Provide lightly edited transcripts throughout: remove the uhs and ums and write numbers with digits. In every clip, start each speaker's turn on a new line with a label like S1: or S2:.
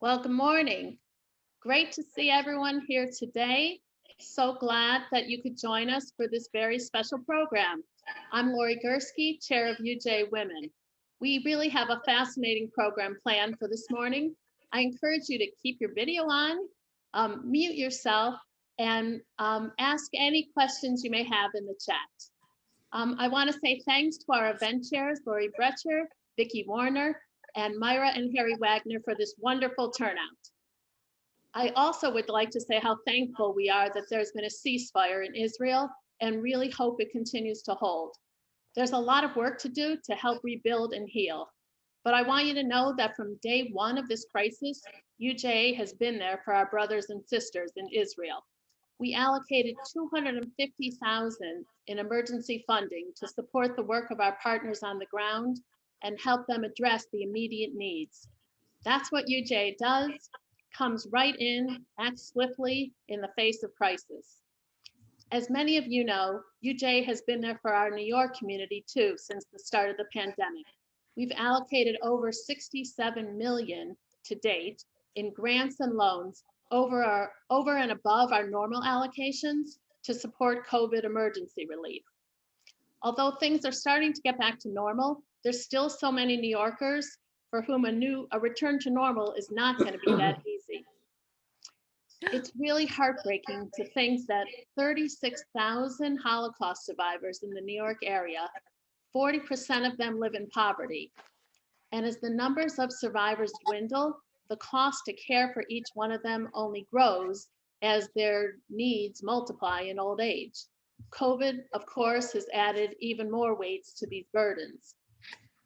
S1: Well, good morning. Great to see everyone here today. So glad that you could join us for this very special program. I'm Lori Gursky, Chair of UJA Women. We really have a fascinating program planned for this morning. I encourage you to keep your video on, mute yourself, and ask any questions you may have in the chat. I want to say thanks to our event chairs, Lori Brecher, Vicki Warner, and Myra and Harry Wagner for this wonderful turnout. I also would like to say how thankful we are that there's been a ceasefire in Israel and really hope it continues to hold. There's a lot of work to do to help rebuild and heal. But I want you to know that from day one of this crisis, UJA has been there for our brothers and sisters in Israel. We allocated $250,000 in emergency funding to support the work of our partners on the ground and help them address the immediate needs. That's what UJA does, comes right in, acts swiftly in the face of crisis. As many of you know, UJA has been there for our New York community too since the start of the pandemic. We've allocated over $67 million to date in grants and loans over and above our normal allocations to support COVID emergency relief. Although things are starting to get back to normal, there's still so many New Yorkers for whom a return to normal is not going to be that easy. It's really heartbreaking to think that 36,000 Holocaust survivors in the New York area, 40% of them live in poverty. And as the numbers of survivors dwindle, the cost to care for each one of them only grows as their needs multiply in old age. COVID, of course, has added even more weights to these burdens.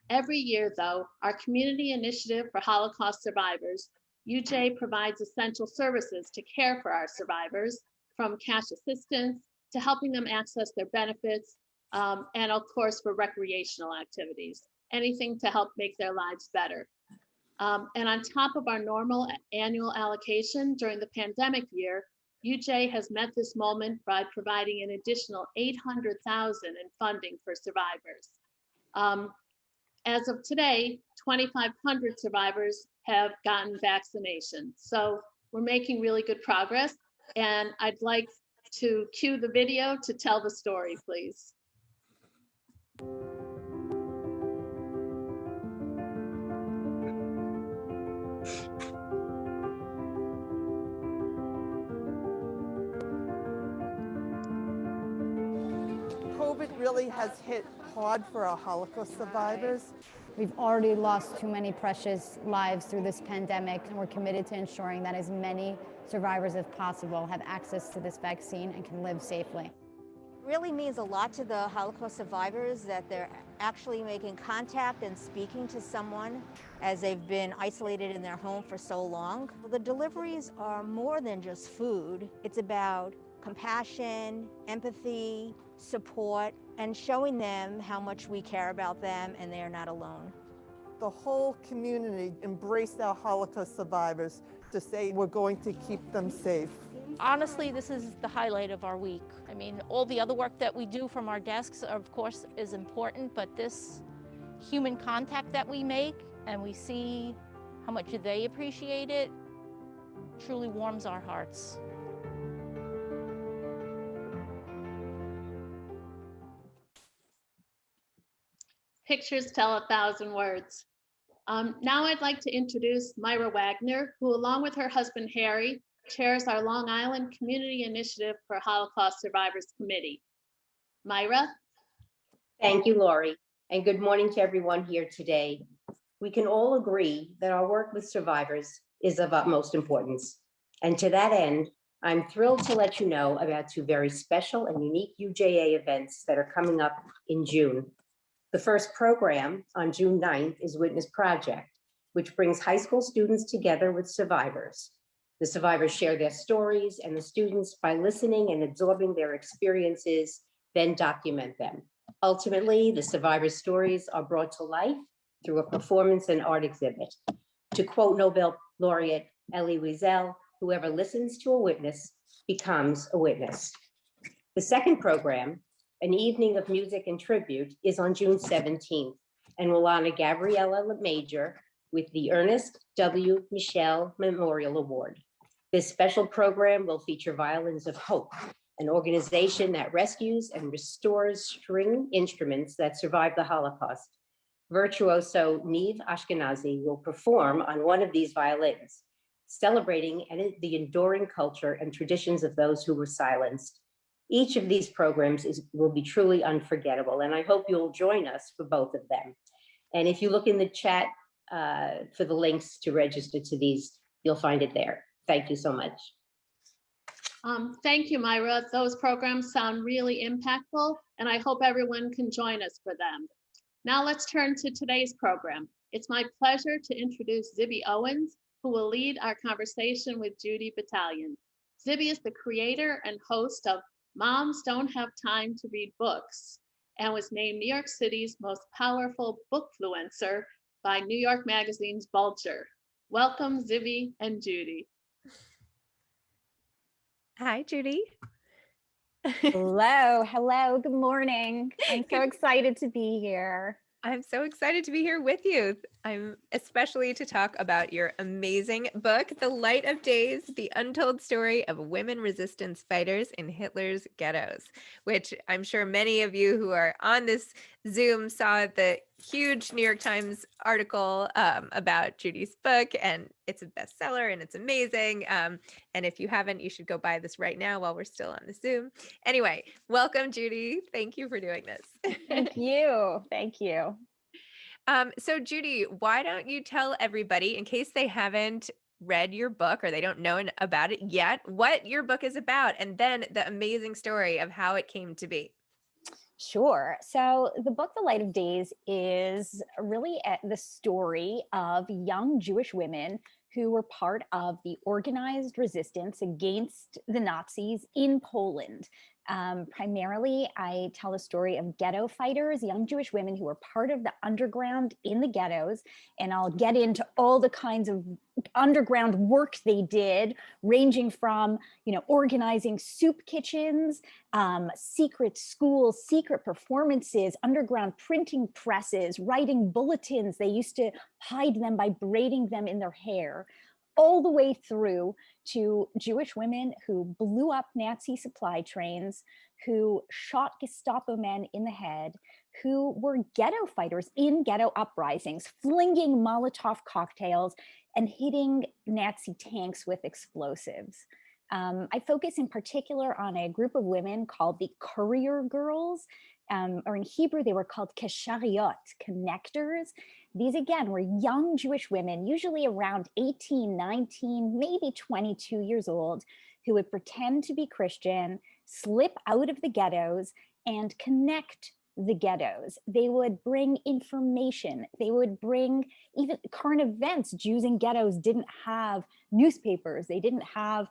S1: Every year, though, our Community Initiative for Holocaust Survivors, UJA provides essential services to care for our survivors, from cash assistance to helping them access their benefits, and of course, for recreational activities, anything to help make their lives better. And on top of our normal annual allocation during the pandemic year, UJA has met this moment by providing an additional $800,000 in funding for survivors. As of today, 2,500 survivors have gotten vaccinations. So we're making really good progress. And I'd like to cue the video to tell the story, please.
S2: COVID really has hit hard for our Holocaust survivors.
S3: We've already lost too many precious lives through this pandemic, and we're committed to ensuring that as many survivors as possible have access to this vaccine and can live safely.
S4: It really means a lot to the Holocaust survivors that they're actually making contact and speaking to someone as they've been isolated in their home for so long. The deliveries are more than just food. It's about compassion, empathy, support, and showing them how much we care about them and they are not alone.
S2: The whole community embraced our Holocaust survivors to say we're going to keep them safe.
S5: Honestly, this is the highlight of our week. I mean, all the other work that we do from our desks, of course, is important, but this human contact that we make and we see how much they appreciate it truly warms our hearts.
S1: Pictures tell 1,000 words. Now I'd like to introduce Myra Wagner, who along with her husband, Harry, chairs our Long Island Community Initiative for Holocaust Survivors Committee. Myra?
S6: Thank you, Lori, and good morning to everyone here today. We can all agree that our work with survivors is of utmost importance. And to that end, I'm thrilled to let you know about two very special and unique UJA events that are coming up in June. The first program on June 9th is Witness Project, which brings high school students together with survivors. The survivors share their stories, and the students, by listening and absorbing their experiences, then document them. Ultimately, the survivors' stories are brought to life through a performance and art exhibit. To quote Nobel laureate Elie Wiesel, whoever listens to a witness becomes a witness. The second program, An Evening of Music and Tribute, is on June 17th and will honor Gabriella Major, with the Ernest W. Michel Memorial Award. This special program will feature Violins of Hope, an organization that rescues and restores string instruments that survived the Holocaust. Virtuoso Niv Ashkenazi will perform on one of these violins, celebrating the enduring culture and traditions of those who were silenced. Each of these programs will be truly unforgettable, and I hope you'll join us for both of them. And if you look in the chat for the links to register to these, you'll find it there. Thank you so much.
S1: Thank you, Myra. Those programs sound really impactful, and I hope everyone can join us for them. Now let's turn to today's program. It's my pleasure to introduce Zibby Owens, who will lead our conversation with Judy Batalion. Zibby is the creator and host of Moms Don't Have Time to Read Books and was named New York City's most powerful bookfluencer by New York Magazine's Vulture. Welcome, Zibby and Judy.
S7: Hi, Judy.
S3: Hello, good morning. I'm so excited to be here.
S7: I'm so excited to be here with you. I'm especially to talk about your amazing book, The Light of Days, The Untold Story of Women Resistance Fighters in Hitler's Ghettos, which I'm sure many of you who are on this Zoom saw the huge New York Times article about Judy's book, and it's a bestseller and it's amazing. And if you haven't, you should go buy this right now while we're still on the Zoom. Anyway, welcome, Judy. Thank you for doing this.
S3: Thank you. Thank you.
S7: So Judy, why don't you tell everybody, in case they haven't read your book or they don't know about it yet, what your book is about, and then the amazing story of how it came to be.
S3: Sure. So the book, The Light of Days, is really the story of young Jewish women who were part of the organized resistance against the Nazis in Poland. Primarily, I tell a story of ghetto fighters, young Jewish women who were part of the underground in the ghettos, and I'll get into all the kinds of underground work they did, ranging from, organizing soup kitchens, secret schools, secret performances, underground printing presses, writing bulletins. They used to hide them by braiding them in their hair, all the way through to Jewish women who blew up Nazi supply trains, who shot Gestapo men in the head, who were ghetto fighters in ghetto uprisings, flinging Molotov cocktails and hitting Nazi tanks with explosives. I focus in particular on a group of women called the Courier Girls, or in Hebrew, they were called keshariot, connectors. These, again, were young Jewish women, usually around 18, 19, maybe 22 years old, who would pretend to be Christian, slip out of the ghettos, and connect the ghettos. They would bring information. They would bring even current events. Jews in ghettos didn't have newspapers. They didn't have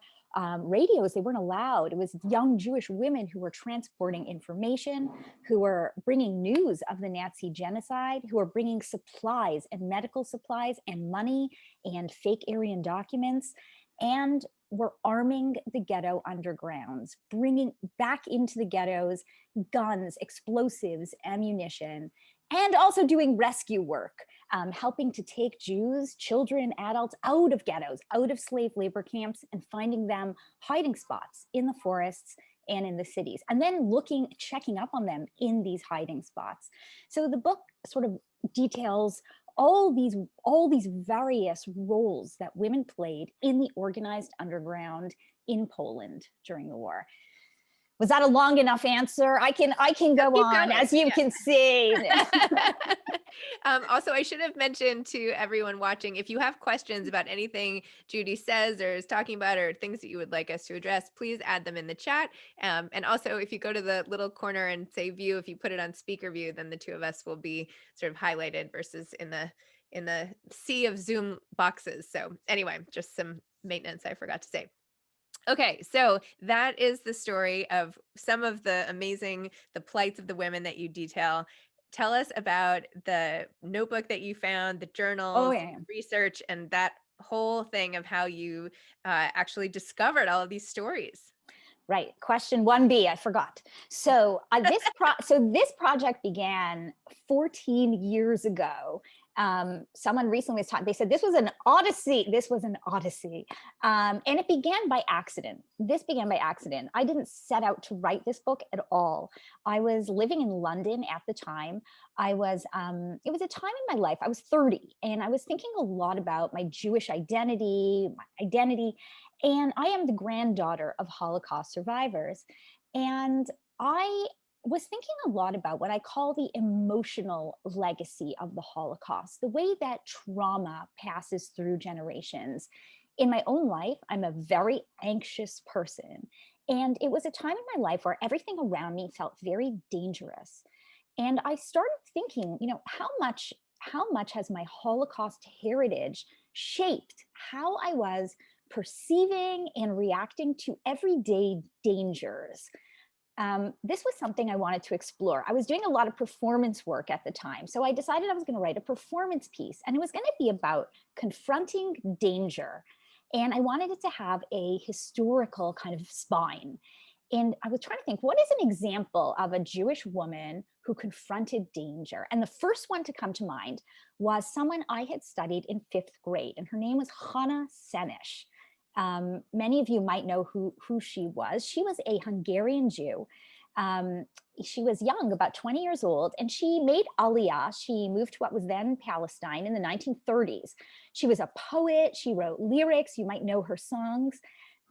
S3: radios. They weren't allowed. It was young Jewish women who were transporting information, who were bringing news of the Nazi genocide, who were bringing supplies and medical supplies and money and fake Aryan documents, and were arming the ghetto undergrounds, bringing back into the ghettos guns, explosives, ammunition, and also doing rescue work, helping to take Jews, children, adults out of ghettos, out of slave labor camps, and finding them hiding spots in the forests and in the cities, and then checking up on them in these hiding spots. So the book sort of details all these various roles that women played in the organized underground in Poland during the war. Was that a long enough answer? I can go on, going, as you can see.
S7: Also, I should have mentioned to everyone watching, if you have questions about anything Judy says or is talking about, or things that you would like us to address, please add them in the chat. And also, if you go to the little corner and say view, if you put it on speaker view, then the two of us will be sort of highlighted versus in the sea of Zoom boxes. So anyway, just some maintenance I forgot to say. Okay, so that is the story of some of the plights of the women that you detail. Tell us about the notebook that you found, the journals, research, and that whole thing of how you actually discovered all of these stories.
S3: Right. Question 1B, I forgot. So this project began 14 years ago. Someone recently was talking, they said this was an odyssey. This was an odyssey. And it began by accident. This began by accident. I didn't set out to write this book at all. I was living in London at the time. It was a time in my life, I was 30, and I was thinking a lot about my Jewish identity, and I am the granddaughter of Holocaust survivors. And I was thinking a lot about what I call the emotional legacy of the Holocaust, the way that trauma passes through generations. In my own life, I'm a very anxious person. And it was a time in my life where everything around me felt very dangerous. And I started thinking, how much has my Holocaust heritage shaped how I was perceiving and reacting to everyday dangers? This was something I wanted to explore. I was doing a lot of performance work at the time. So I decided I was going to write a performance piece, and it was going to be about confronting danger. And I wanted it to have a historical kind of spine. And I was trying to think, what is an example of a Jewish woman who confronted danger? And the first one to come to mind was someone I had studied in 5th grade, and her name was Senis. Many of you might know who she was. She was a Hungarian Jew. She was young, about 20 years old, and she made Aliyah. She moved to what was then Palestine in the 1930s. She was a poet. She wrote lyrics. You might know her songs.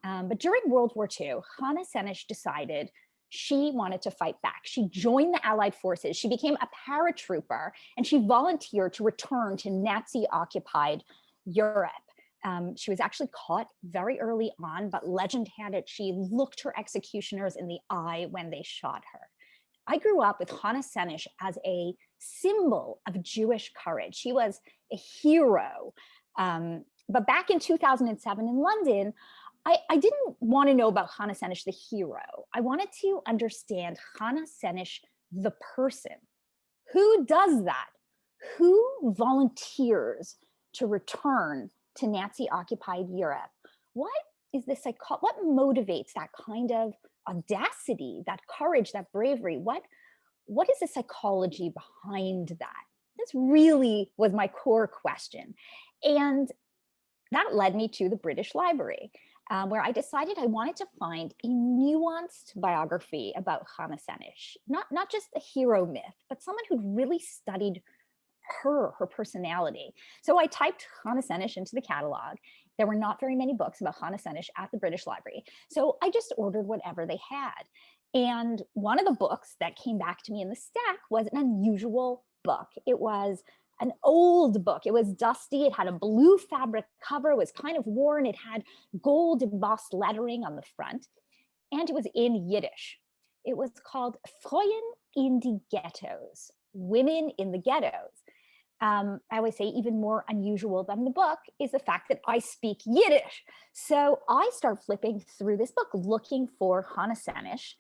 S3: But during World War II, Senis decided she wanted to fight back. She joined the Allied forces. She became a paratrooper, and she volunteered to return to Nazi-occupied Europe. She was actually caught very early on, but legend had it she looked her executioners in the eye when they shot her. I grew up with Senis as a symbol of Jewish courage. She was a hero. But back in 2007 in London, I didn't want to know about Senis, the hero. I wanted to understand Senis, the person. Who does that? Who volunteers to return to Nazi-occupied Europe? What is this? What motivates that kind of audacity, that courage, that bravery? What is the psychology behind that? This really was my core question. And that led me to the British Library, where I decided I wanted to find a nuanced biography about Senis, not just a hero myth, but someone who'd really studied her personality. So I typed Senis into the catalog. There were not very many books about Senis at the British Library. So I just ordered whatever they had. And one of the books that came back to me in the stack was an unusual book. It was an old book. It was dusty. It had a blue fabric cover. It was kind of worn. It had gold embossed lettering on the front. And it was in Yiddish. It was called Frauen in die Ghettos, Women in the Ghettos. I always say even more unusual than the book is the fact that I speak Yiddish. So I start flipping through this book, looking for Senis,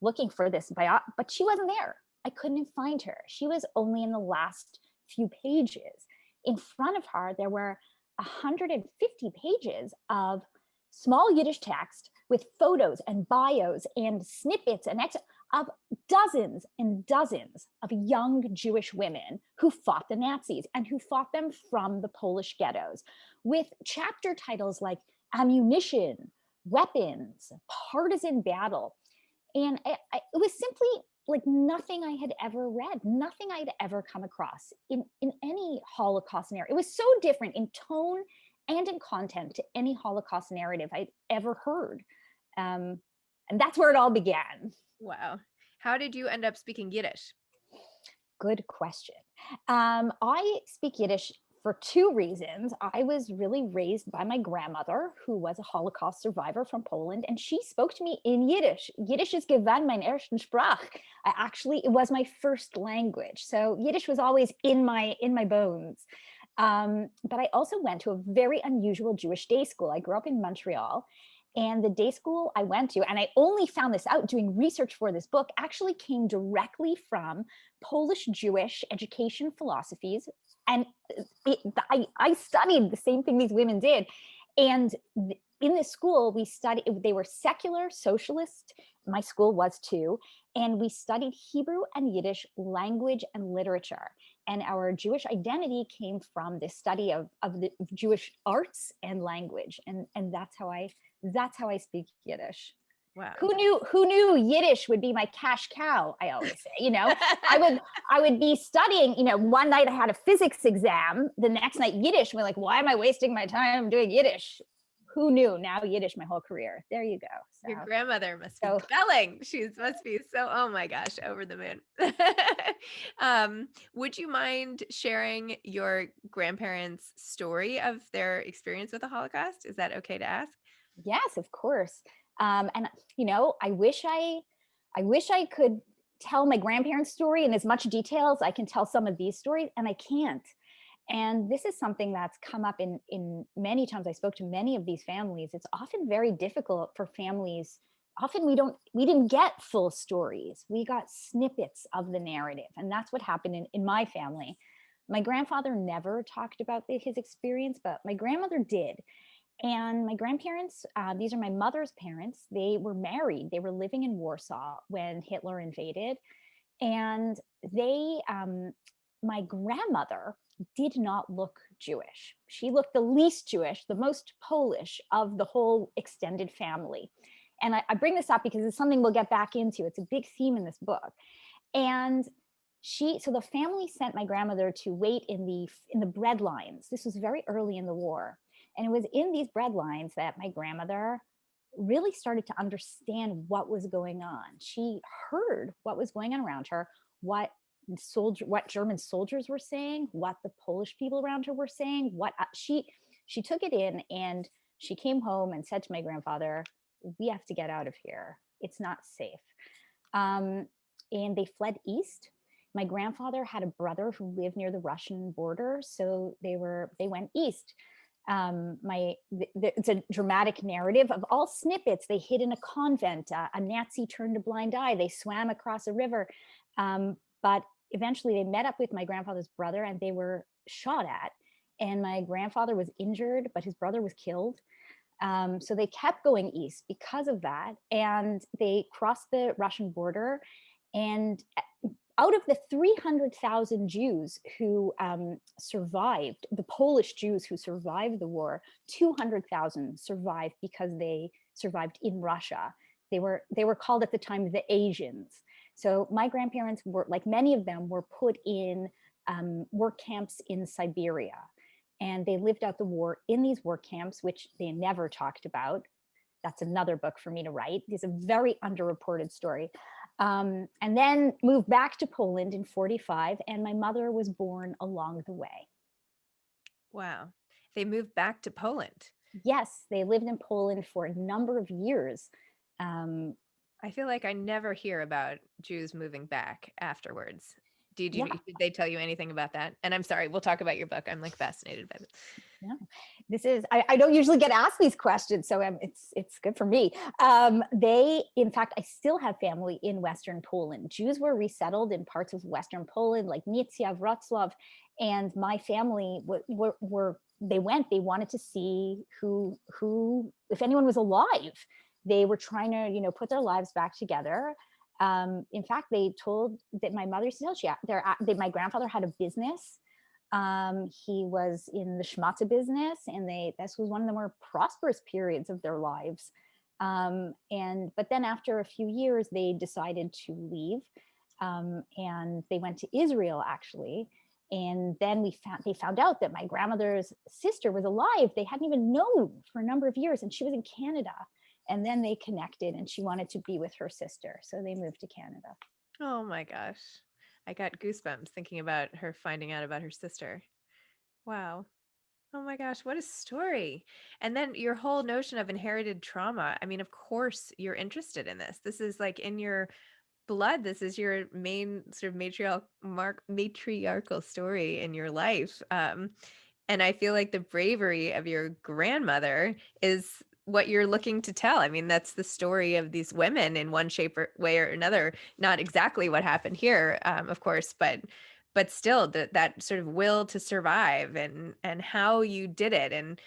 S3: looking for this bio, but she wasn't there. I couldn't find her. She was only in the last few pages. In front of her, there were 150 pages of small Yiddish text with photos and bios and snippets and of dozens and dozens of young Jewish women who fought the Nazis and who fought them from the Polish ghettos, with chapter titles like Ammunition, Weapons, Partisan Battle. And it was simply like nothing I had ever read, nothing I'd ever come across in any Holocaust narrative. It was so different in tone and in content to any Holocaust narrative I'd ever heard. And that's where it all began.
S7: Wow. How did you end up speaking Yiddish?
S3: Good question. I speak Yiddish for two reasons. I was really raised by my grandmother, who was a Holocaust survivor from Poland, and she spoke to me in Yiddish. Yiddish is gewann mein ersten Sprach. It was my first language. So Yiddish was always in my bones. But I also went to a very unusual Jewish day school. I grew up in Montreal. And the day school I went to, and I only found this out doing research for this book, actually came directly from Polish Jewish education philosophies. And I studied the same thing these women did. And in this school, we studied, they were secular, socialist. My school was too. And we studied Hebrew and Yiddish language and literature. And our Jewish identity came from this study of the Jewish arts and language. And that's how I speak Yiddish.
S7: Wow.
S3: Who knew Yiddish would be my cash cow? I always say, I would be studying, one night I had a physics exam, the next night Yiddish. We're like, why am I wasting my time doing Yiddish? Who knew? Now Yiddish my whole career. There you go. So,
S7: your grandmother must be belling. She must be so, oh my gosh, over the moon. Would you mind sharing your grandparents' story of their experience with the Holocaust? Is that okay to ask?
S3: Yes, of course. And I wish I could tell my grandparents' story in as much detail as I can tell some of these stories, and I can't. And this is something that's come up in many times I spoke to many of these families. It's often very difficult for families. Often we didn't get full stories. We got snippets of the narrative. And that's what happened in my family. My grandfather never talked about his experience, but my grandmother did. And my grandparents, these are my mother's parents, they were married. They were living in Warsaw when Hitler invaded. And my grandmother did not look Jewish. She looked the least Jewish, the most Polish of the whole extended family. And I bring this up because it's something we'll get back into. It's a big theme in this book. And so the family sent my grandmother to wait in the bread lines. This was very early in the war. And it was in these bread lines that my grandmother really started to understand what was going on. She heard what was going on around her, what German soldiers were saying, what the Polish people around her were saying, what she took it in, and she came home and said to my grandfather, we have to get out of here. It's not safe. And they fled east. My grandfather had a brother who lived near the Russian border, so they went east. It's a dramatic narrative of all snippets. They hid in a convent. A Nazi turned a blind eye. They swam across a river. But eventually they met up with my grandfather's brother and they were shot at. And my grandfather was injured, but his brother was killed. So they kept going east because of that. And they crossed the Russian border. And out of the 300,000 Jews who survived, the Polish Jews who survived the war, 200,000 survived because they survived in Russia. They were called at the time the Asians. So my grandparents were, like many of them, were put in work camps in Siberia. And they lived out the war in these work camps, which they never talked about. That's another book for me to write. It's a very underreported story. And then moved back to Poland in 1945, and my mother was born along the way.
S7: Wow. They moved back to Poland.
S3: Yes, they lived in Poland for a number of years.
S7: I feel like I never hear about Jews moving back afterwards. Did they tell you anything about that? And I'm sorry, we'll talk about your book. I'm like fascinated by this.
S3: No, this is, I don't usually get asked these questions, so it's good for me. In fact, I still have family in Western Poland. Jews were resettled in parts of Western Poland, like Nycja, Wrocław, and my family they wanted to see who, if anyone was alive. They were trying to, put their lives back together. In fact, they told that my mother still, my grandfather had a business. He was in the schmatze business, and this was one of the more prosperous periods of their lives. But then after a few years, they decided to leave, and they went to Israel, actually. And then they found out that my grandmother's sister was alive. They hadn't even known for a number of years, and she was in Canada. And then they connected, and she wanted to be with her sister, so they moved to Canada.
S7: Oh my gosh. I got goosebumps thinking about her finding out about her sister. Wow. Oh my gosh, what a story. And then your whole notion of inherited trauma. I mean, of course you're interested in this. This is like in your blood. This is your main sort of matriarchal story in your life. And I feel like the bravery of your grandmother is what you're looking to tell. I mean, that's the story of these women in one shape or way or another. Not exactly what happened here, of course, but still that sort of will to survive and how you did it. And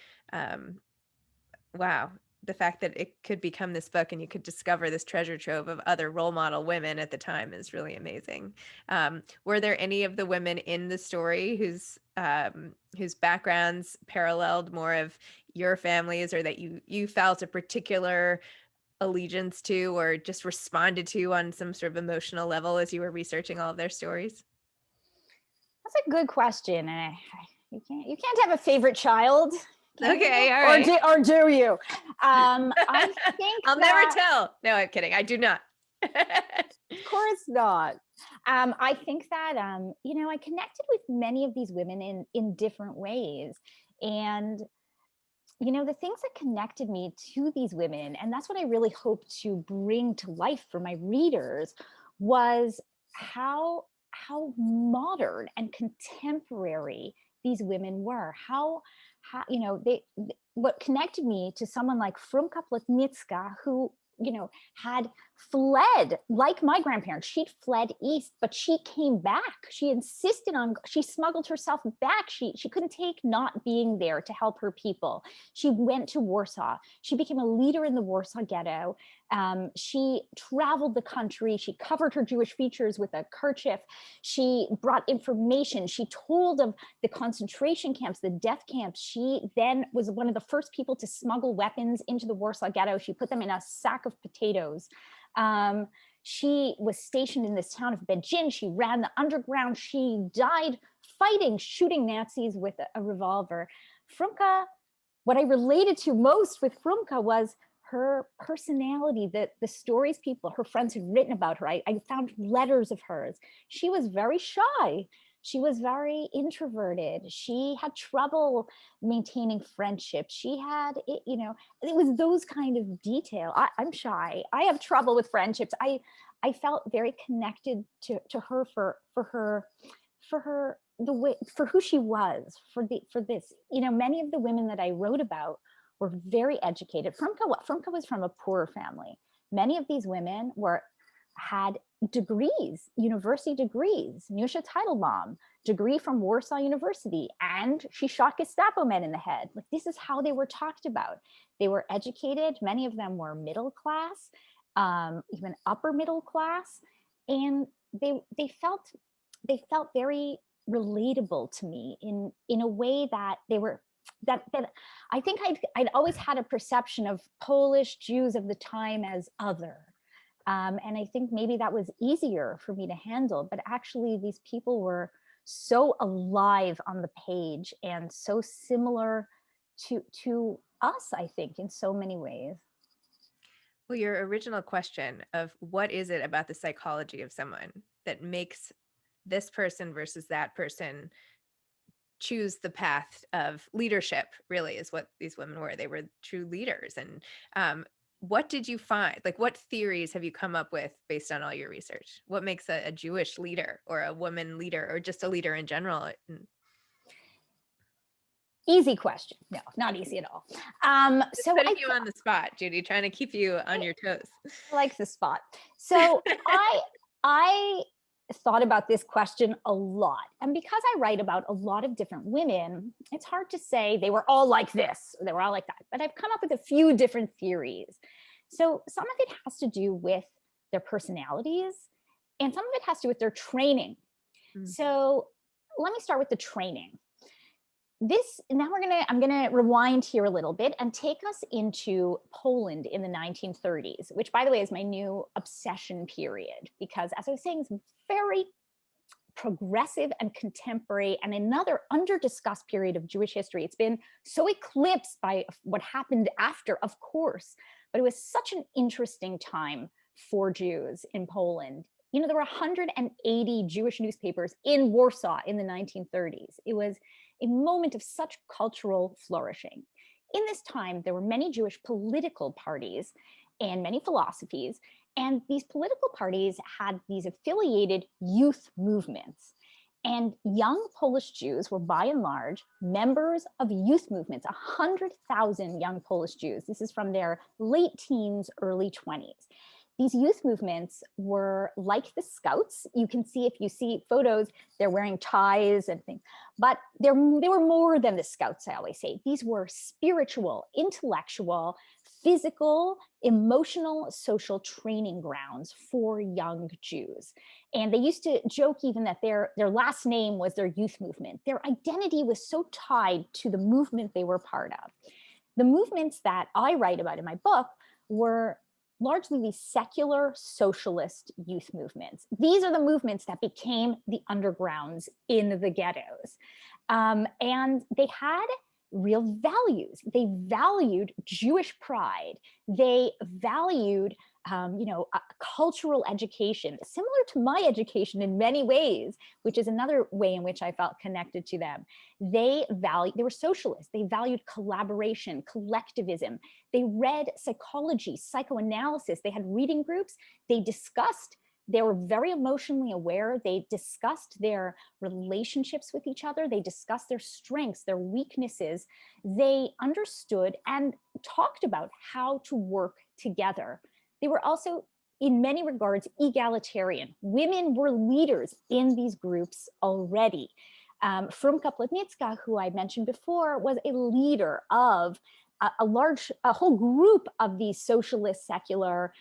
S7: wow, the fact that it could become this book and you could discover this treasure trove of other role model women at the time is really amazing. Were there any of the women in the story whose backgrounds paralleled more of your families, or that you felt a particular allegiance to or just responded to on some sort of emotional level as you were researching all of their stories?
S3: That's a good question. And you can't have a favorite child.
S7: Okay, all right.
S3: Or do you? I think
S7: I'll never tell. No, I'm kidding. I do not.
S3: Of course not. I think that I connected with many of these women in different ways, and the things that connected me to these women, and that's what I really hope to bring to life for my readers, was how modern and contemporary these women were. How what connected me to someone like Frumka Plotnicka, who had fled, like my grandparents. She'd fled east, but she came back. She smuggled herself back. She couldn't take not being there to help her people. She went to Warsaw. She became a leader in the Warsaw Ghetto. She traveled the country. She covered her Jewish features with a kerchief. She brought information. She told of the concentration camps, the death camps. She then was one of the first people to smuggle weapons into the Warsaw Ghetto. She put them in a sack of potatoes. She was stationed in this town of Bejin. She ran the underground. She died fighting, shooting Nazis with a revolver. Frumka, what I related to most with Frumka was her personality, the stories her friends had written about her. I found letters of hers. She was very shy. She was very introverted. She had trouble maintaining friendships. She had, it was those kind of detail. I'm shy. I have trouble with friendships. I felt very connected to her for the way, for who she was, for this. Many of the women that I wrote about were very educated. Frumka was from a poorer family. Many of these women had degrees, university degrees. Nusha Teitelbaum, degree from Warsaw University, and she shot Gestapo men in the head. Like, this is how they were talked about. They were educated. Many of them were middle class, even upper middle class, and they felt very relatable to me in a way that they were. That I think I'd always had a perception of Polish Jews of the time as other. And I think maybe that was easier for me to handle, but actually these people were so alive on the page and so similar to us, I think, in so many ways.
S7: Well, your original question of what is it about the psychology of someone that makes this person versus that person choose the path of leadership, really, is what these women were. They were true leaders. And what did you find? Like, what theories have you come up with based on all your research? What makes a Jewish leader or a woman leader or just a leader in general?
S3: Easy question. No, not easy at all.
S7: So putting you on the spot, Judy, trying to keep you on your toes.
S3: I like the spot. So I thought about this question a lot. And because I write about a lot of different women, it's hard to say they were all like this, or they were all like that. But I've come up with a few different theories. So some of it has to do with their personalities, and some of it has to do with their training. So let me start with the training. I'm gonna rewind here a little bit and take us into Poland in the 1930s, which, by the way, is my new obsession period, because, as I was saying, it's very progressive and contemporary and another under-discussed period of Jewish history. It's been so eclipsed by what happened after, of course, but it was such an interesting time for Jews in Poland. There were 180 Jewish newspapers in Warsaw in the 1930s. It was a moment of such cultural flourishing. In this time, there were many Jewish political parties and many philosophies, and these political parties had these affiliated youth movements. And young Polish Jews were, by and large, members of youth movements, 100,000 young Polish Jews. This is from their late teens, early 20s. These youth movements were like the Scouts. You can see, if you see photos, they're wearing ties and things, but they were more than the Scouts, I always say. These were spiritual, intellectual, physical, emotional, social training grounds for young Jews. And they used to joke even that their last name was their youth movement. Their identity was so tied to the movement they were part of. The movements that I write about in my book were largely these secular socialist youth movements. These are the movements that became the undergrounds in the ghettos. And they had real values. They valued Jewish pride. They valued, a cultural education, similar to my education in many ways, which is another way in which I felt connected to them. They were socialists. They valued collaboration, collectivism. They read psychology, psychoanalysis. They had reading groups. They were very emotionally aware. They discussed their relationships with each other. They discussed their strengths, their weaknesses. They understood and talked about how to work together. They were also, in many regards, egalitarian. Women were leaders in these groups already. Frumka Plotnicka, who I mentioned before, was a leader of a whole group of these socialist, secular,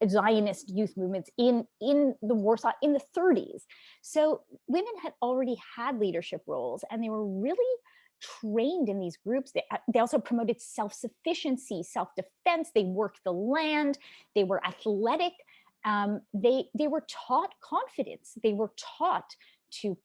S3: Zionist youth movements in the Warsaw in the 30s. So women had already had leadership roles, and they were really trained in these groups. They also promoted self-sufficiency, self-defense. They worked the land. They were athletic. They were taught confidence. They were taught to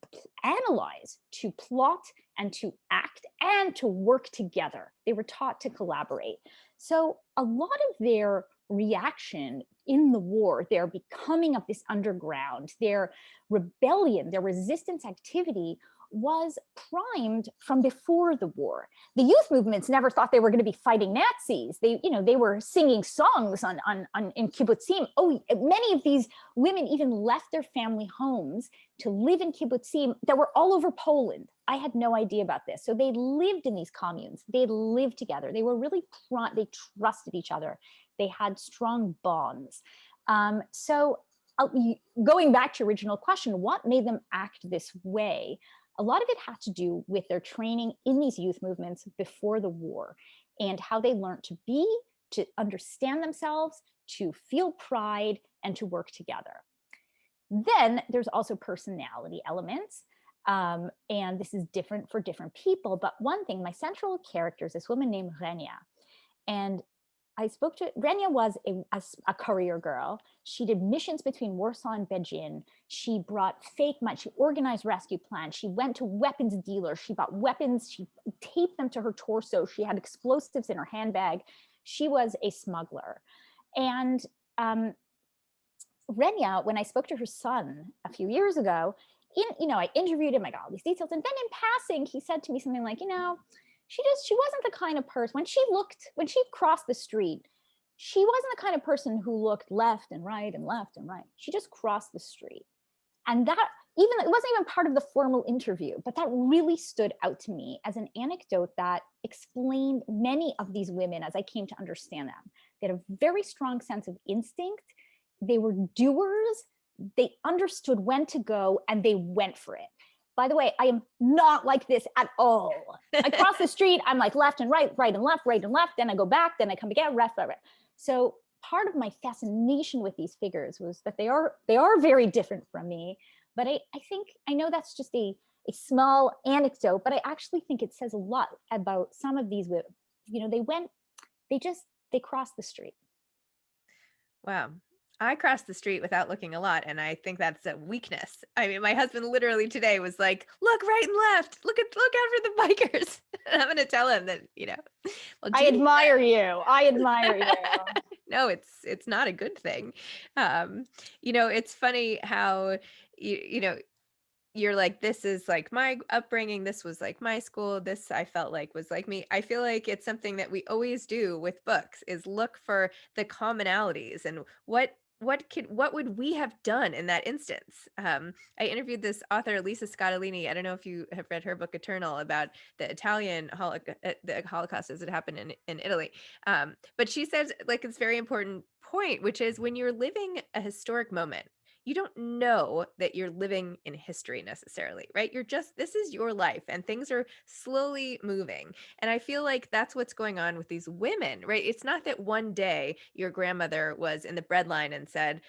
S3: analyze, to plot, and to act, and to work together. They were taught to collaborate. So a lot of their reaction in the war, their becoming of this underground, their rebellion, their resistance activity was primed from before the war. The youth movements never thought they were going to be fighting Nazis. They were singing songs in kibbutzim. Oh, many of these women even left their family homes to live in kibbutzim that were all over Poland. I had no idea about this. So they lived in these communes. They lived together. They were really, they trusted each other. They had strong bonds. So going back to your original question, what made them act this way? A lot of it had to do with their training in these youth movements before the war and how they learned to understand themselves, to feel pride, and to work together. Then there's also personality elements. And this is different for different people. But one thing, my central character is this woman named Renia. And Renia was a courier girl. She did missions between Warsaw and Beijing. She brought fake money. She organized rescue plans. She went to weapons dealers. She bought weapons. She taped them to her torso. She had explosives in her handbag. She was a smuggler. And Renia, when I spoke to her son a few years ago, I interviewed him, I got all these details. And then in passing, he said to me something like, she wasn't the kind of person, when she crossed the street, she wasn't the kind of person who looked left and right and left and right. She just crossed the street. And that it wasn't even part of the formal interview, but that really stood out to me as an anecdote that explained many of these women as I came to understand them. They had a very strong sense of instinct. They were doers. They understood when to go and they went for it. By the way, I am not like this at all. I cross the street, I'm like left and right, right and left, then I go back, then I come again, right. So part of my fascination with these figures was that they are very different from me. But I know that's just a small anecdote, but I actually think it says a lot about some of these women. They crossed the street.
S7: Wow. I crossed the street without looking a lot, and I think that's a weakness. I mean, my husband literally today was like, "Look right and left. Look out for the bikers." And I'm going to tell him that, well,
S3: I admire you.
S7: No, it's not a good thing. It's funny how you're like, this is like my upbringing. This was like my school. This I felt like was like me. I feel like it's something that we always do with books is look for the commonalities and what would we have done in that instance? I interviewed this author, Lisa Scottolini. I don't know if you have read her book, Eternal, about the Italian the Holocaust as it happened in Italy. But she says like it's very important point, which is when you're living a historic moment, you don't know that you're living in history necessarily, right? This is your life and things are slowly moving. And I feel like that's what's going on with these women, right? It's not that one day your grandmother was in the breadline and said,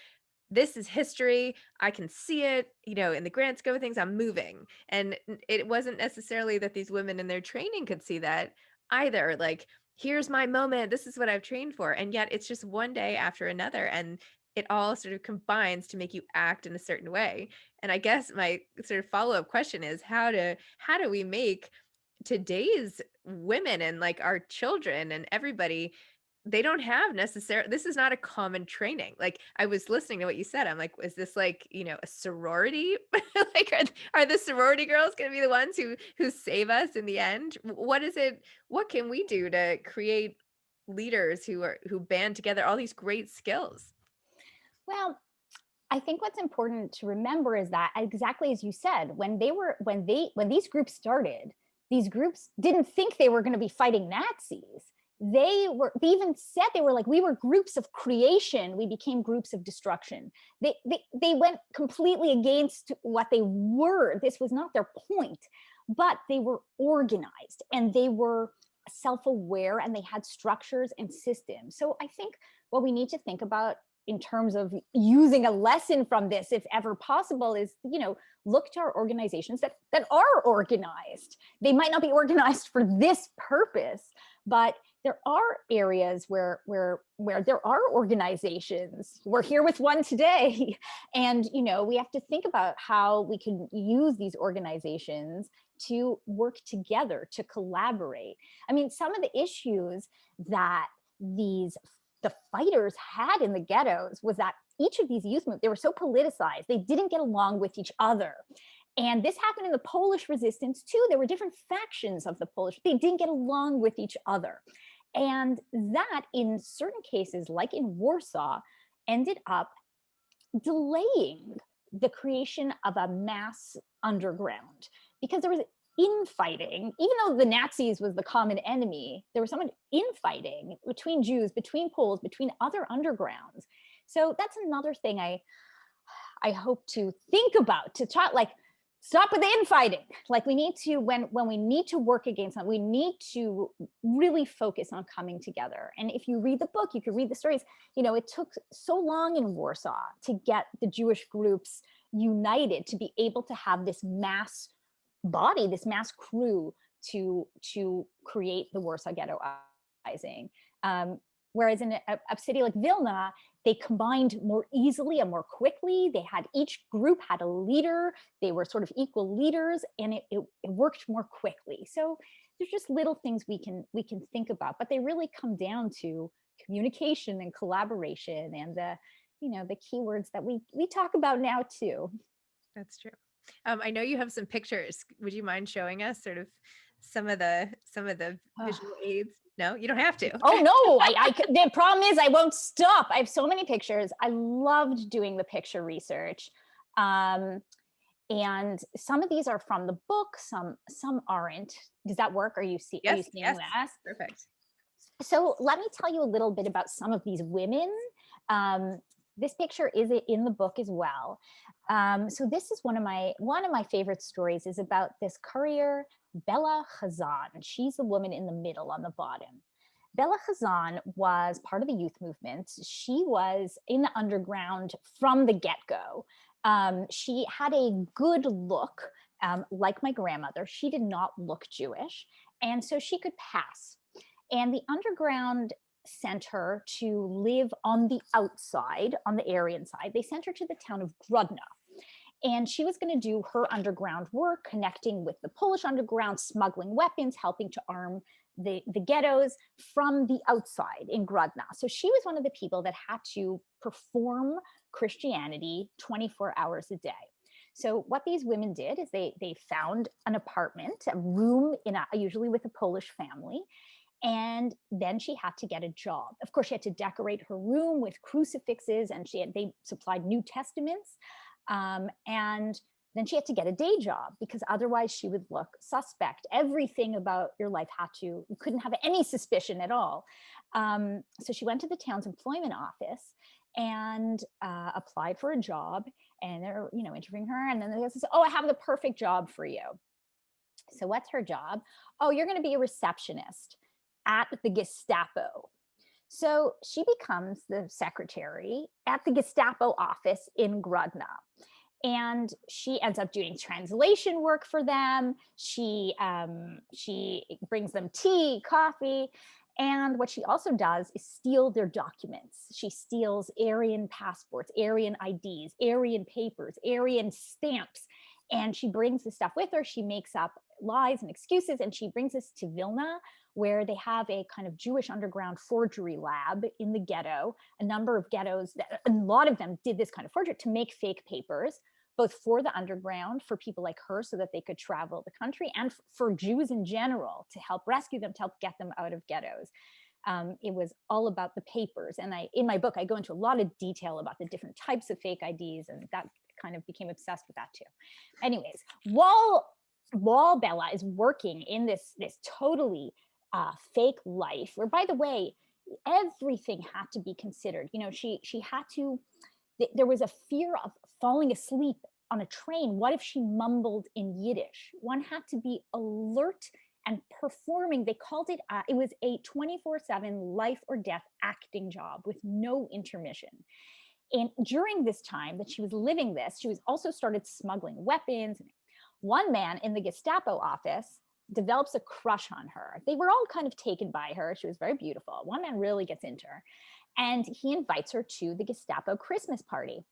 S7: this is history. I can see it, in the grand scope of things, I'm moving. And it wasn't necessarily that these women in their training could see that either. Like, here's my moment. This is what I've trained for. And yet it's just one day after another. And it all sort of combines to make you act in a certain way. And I guess my sort of follow-up question is how do we make today's women and like our children and everybody, they don't have necessarily, this is not a common training. Like I was listening to what you said. I'm like, is this like, a sorority? Like are the sorority girls going to be the ones who save us in the end? What is it? What can we do to create leaders who band together all these great skills?
S3: Well, I think what's important to remember is that exactly as you said, when these groups started, these groups didn't think they were going to be fighting Nazis. They even said they were like, we were groups of creation. We became groups of destruction. They went completely against what they were. This was not their point, but they were organized and they were self-aware and they had structures and systems. So I think what we need to think about in terms of using a lesson from this, if ever possible, is, look to our organizations that are organized. They might not be organized for this purpose, but there are areas where there are organizations. We're here with one today. And, we have to think about how we can use these organizations to work together, to collaborate. I mean, some of the issues that the fighters had in the ghettos was that each of these youth movements, they were so politicized, they didn't get along with each other. And this happened in the Polish resistance too. There were different factions of the Polish, they didn't get along with each other. And that in certain cases, like in Warsaw, ended up delaying the creation of a mass underground because there was infighting. Even though the Nazis was the common enemy, there was so much infighting between Jews, between Poles, between other undergrounds. So that's another thing I hope to think about, to try, like, stop with the infighting. Like, we need to, when we need to work against something, we need to really focus on coming together. And if you read the book, you can read the stories. It took so long in Warsaw to get the Jewish groups united to be able to have this mass body, this mass crew to create the Warsaw Ghetto Uprising. Whereas in a city like Vilna, they combined more easily and more quickly. They had, each group had a leader. They were sort of equal leaders, and it worked more quickly. So there's just little things we can think about, but they really come down to communication and collaboration and the keywords that we talk about now too.
S7: That's true. I know you have some pictures. Would you mind showing us sort of some of the visual aids? No, you don't have to.
S3: Oh no, the problem is I won't stop. I have so many pictures. I loved doing the picture research. And some of these are from the book, some aren't. Does that work? Are you seeing
S7: yes,
S3: that?
S7: Perfect.
S3: So let me tell you a little bit about some of these women. This picture is in the book as well. So this is one of my favorite stories, is about this courier, Bella Khazan. She's the woman in the middle on the bottom. Bella Khazan was part of the youth movement. She was in the underground from the get-go. She had a good look, like my grandmother. She did not look Jewish, and so she could pass. And the underground sent her to live on the outside, on the Aryan side. They sent her to the town of Grodno. And she was going to do her underground work, connecting with the Polish underground, smuggling weapons, helping to arm the ghettos from the outside in Grodno. So she was one of the people that had to perform Christianity 24 hours a day. So what these women did is they found an apartment, a room usually with a Polish family. And then she had to get a job. Of course, she had to decorate her room with crucifixes, and they supplied New Testaments. And then she had to get a day job, because otherwise she would look suspect. Everything about your life you couldn't have any suspicion at all. So she went to the town's employment office, and applied for a job, and they're, you know, interviewing her, and then they says, oh, I have the perfect job for you. So what's her job? Oh, you're going to be a receptionist at the Gestapo. So she becomes the secretary at the Gestapo office in Grodno. And she ends up doing translation work for them. She brings them tea, coffee. And what she also does is steal their documents. She steals Aryan passports, Aryan IDs, Aryan papers, Aryan stamps. And she brings the stuff with her. She makes up lies and excuses, and she brings us to Vilna, where they have a kind of Jewish underground forgery lab in the ghetto. A number of ghettos, a lot of them did this kind of forgery to make fake papers, both for the underground, for people like her, so that they could travel the country, and for Jews in general, to help rescue them, to help get them out of ghettos. It was all about the papers. And in my book, I go into a lot of detail about the different types of fake IDs, and that kind of became obsessed with that too. Anyways, while Bella is working in this totally fake life, where, by the way, everything had to be considered. You know, she had to, there was a fear of falling asleep on a train. What if she mumbled in Yiddish? One had to be alert and performing. It was a 24/7 life or death acting job with no intermission. And during this time that she was living this, she was also started smuggling weapons. One man in the Gestapo office develops a crush on her. They were all kind of taken by her. She was very beautiful. One man really gets into her, and he invites her to the Gestapo Christmas party.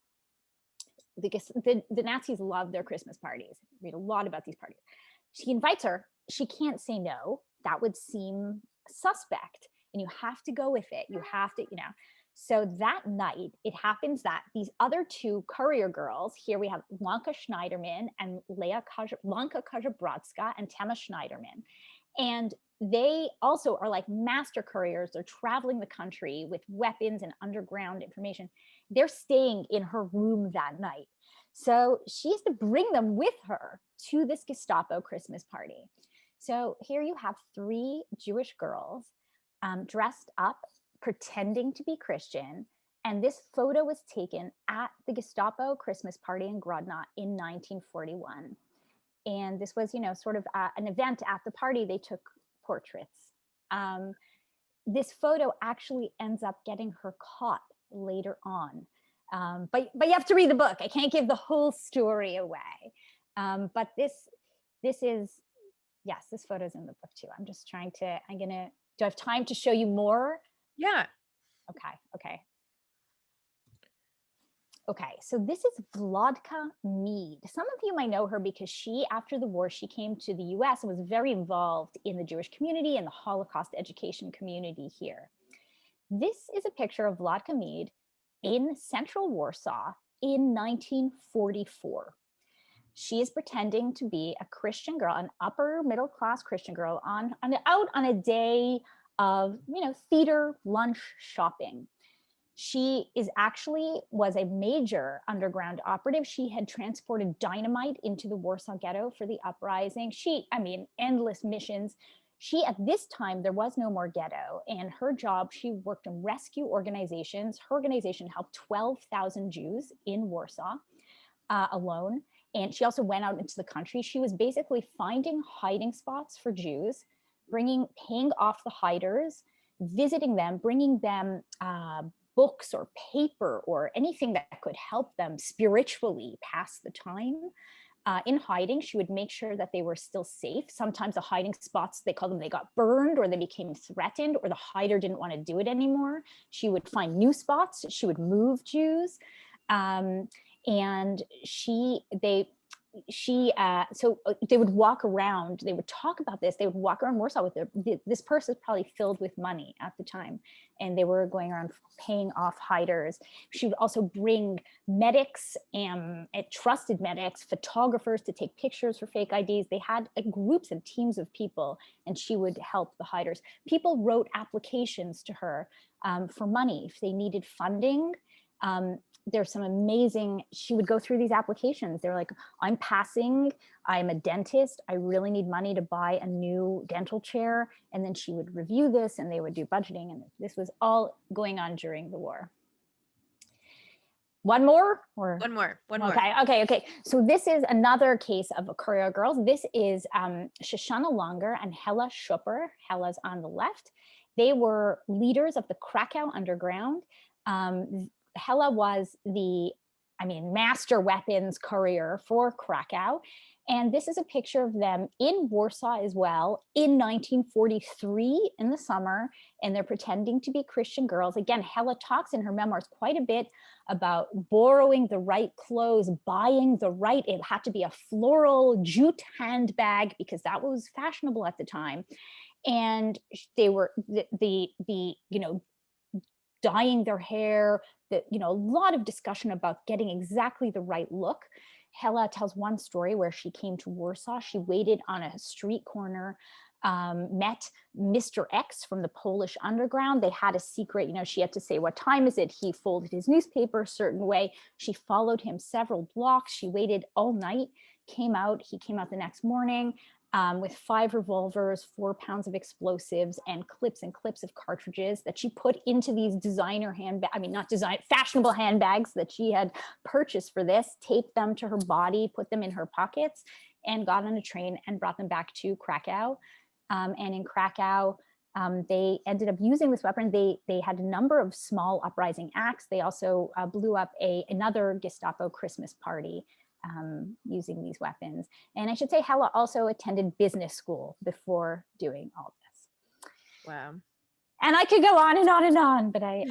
S3: The Nazis love their Christmas parties. Read a lot about these parties. He invites her. She can't say no. That would seem suspect, and you have to go with it. You have to, you know. So that night, it happens that these other two courier girls, here we have Blanka Schneiderman and Blanka Kazabrodska and Tema Schneiderman. And they also are like master couriers. They're traveling the country with weapons and underground information. They're staying in her room that night. So she has to bring them with her to this Gestapo Christmas party. So here you have three Jewish girls dressed up, pretending to be Christian. And this photo was taken at the Gestapo Christmas party in Grodno in 1941. And this was, you know, sort of an event at the party. They took portraits. This photo actually ends up getting her caught later on. But you have to read the book. I can't give the whole story away. But this is, yes, this photo's in the book too. I'm just trying to, do I have time to show you more?
S7: Yeah.
S3: Okay, so this is Vladka Mead. Some of you might know her because she, after the war, she came to the US and was very involved in the Jewish community and the Holocaust education community here. This is a picture of Vladka Mead in central Warsaw in 1944. She is pretending to be a Christian girl, an upper middle class Christian girl out on a day of, you know, theater, lunch, shopping. She was a major underground operative. She had transported dynamite into the Warsaw Ghetto for the uprising. Endless missions. At this time, there was no more ghetto, and her job, she worked in rescue organizations. Her organization helped 12,000 Jews in Warsaw alone. And she also went out into the country. She was basically finding hiding spots for Jews, paying off the hiders, visiting them, bringing them books or paper or anything that could help them spiritually pass the time. In hiding, she would make sure that they were still safe. Sometimes the hiding spots, they got burned, or they became threatened, or the hider didn't want to do it anymore. She would find new spots. She would move Jews. So they would walk around, they would talk about this, they would walk around Warsaw with this purse is probably filled with money at the time, and they were going around paying off hiders. She would also bring medics and trusted medics, photographers to take pictures for fake IDs. They had groups and teams of people, and she would help the hiders. People wrote applications to her for money if they needed funding. There's some amazing, she would go through these applications. They're like, I'm a dentist. I really need money to buy a new dental chair. And then she would review this, and they would do budgeting. And this was all going on during the war. One more or
S7: One more.
S3: Okay. So this is another case of a Courier Girls. This is Shoshana Longer and Hella Schupper. Hella's on the left. They were leaders of the Krakow Underground. Hella was the, master weapons courier for Krakow. And this is a picture of them in Warsaw as well in 1943 in the summer, and they're pretending to be Christian girls. Again, Hella talks in her memoirs quite a bit about borrowing the right clothes, buying the right, it had to be a floral jute handbag because that was fashionable at the time. And they were dyeing their hair, a lot of discussion about getting exactly the right look. Hella tells one story where she came to Warsaw. She waited on a street corner, met Mr. X from the Polish underground. They had a secret, she had to say, what time is it? He folded his newspaper a certain way. She followed him several blocks. She waited all night, he came out the next morning with 5 revolvers, 4 pounds of explosives, and clips of cartridges that she put into these designer fashionable handbags that she had purchased for this, taped them to her body, put them in her pockets, and got on a train and brought them back to Krakow. And in Krakow, they ended up using this weapon. They had a number of small uprising acts. They also blew up another Gestapo Christmas party using these weapons. And I should say Hella also attended business school before doing all this.
S7: Wow.
S3: And I could go on and on and on, but I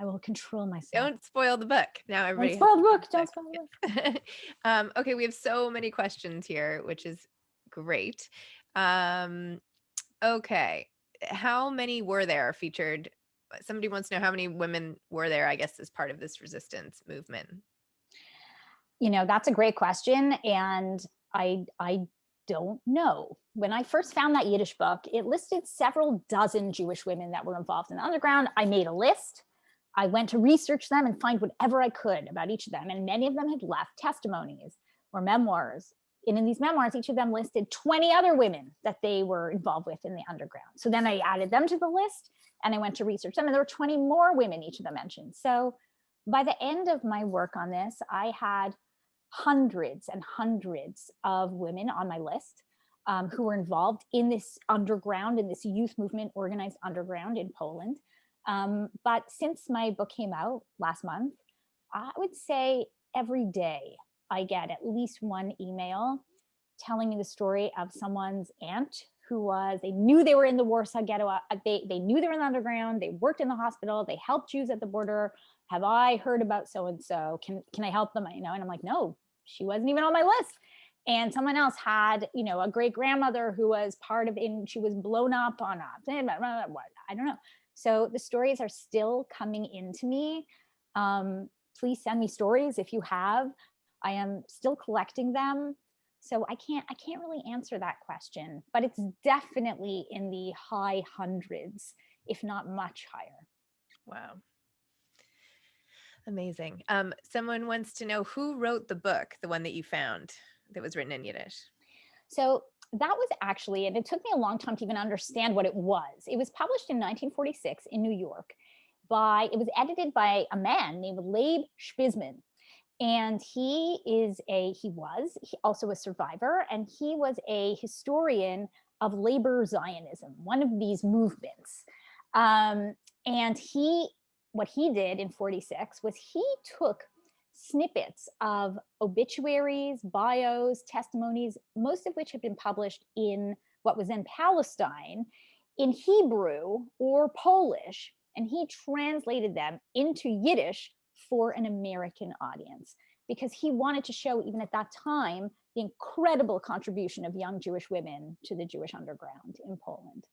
S3: will control myself.
S7: Don't spoil the book. Now everybody.
S3: Don't spoil the book.
S7: Okay, we have so many questions here, which is great. Okay, how many were there featured? Somebody wants to know how many women were there, I guess, as part of this resistance movement.
S3: That's a great question. And I don't know. When I first found that Yiddish book, it listed several dozen Jewish women that were involved in the underground. I made a list. I went to research them and find whatever I could about each of them. And many of them had left testimonies or memoirs. And in these memoirs, each of them listed 20 other women that they were involved with in the underground. So then I added them to the list and I went to research them. And there were 20 more women each of them mentioned. So by the end of my work on this, I had hundreds and hundreds of women on my list who were involved in this underground, in this youth movement, organized underground in Poland. But since my book came out last month, I would say every day I get at least one email telling me the story of someone's aunt they knew they were in the Warsaw Ghetto. They knew they were in the underground. They worked in the hospital. They helped Jews at the border. Have I heard about so-and-so? Can I help them? And I'm like, no, she wasn't even on my list. And someone else had, a great grandmother who was part of she was blown up on I don't know. So the stories are still coming into me. Please send me stories if you have. I am still collecting them. So I can't really answer that question, but it's definitely in the high hundreds, if not much higher.
S7: Wow. Amazing. Someone wants to know who wrote the book, the one that you found that was written in Yiddish.
S3: So that was actually, and it took me a long time to even understand what it was. It was published in 1946 in New York it was edited by a man named Leib Spizman. And he was also a survivor, and he was a historian of labor Zionism, one of these movements. And what he did in 46 was he took snippets of obituaries, bios, testimonies, most of which had been published in what was then Palestine, in Hebrew or Polish, and he translated them into Yiddish for an American audience, because he wanted to show, even at that time, the incredible contribution of young Jewish women to the Jewish underground in Poland.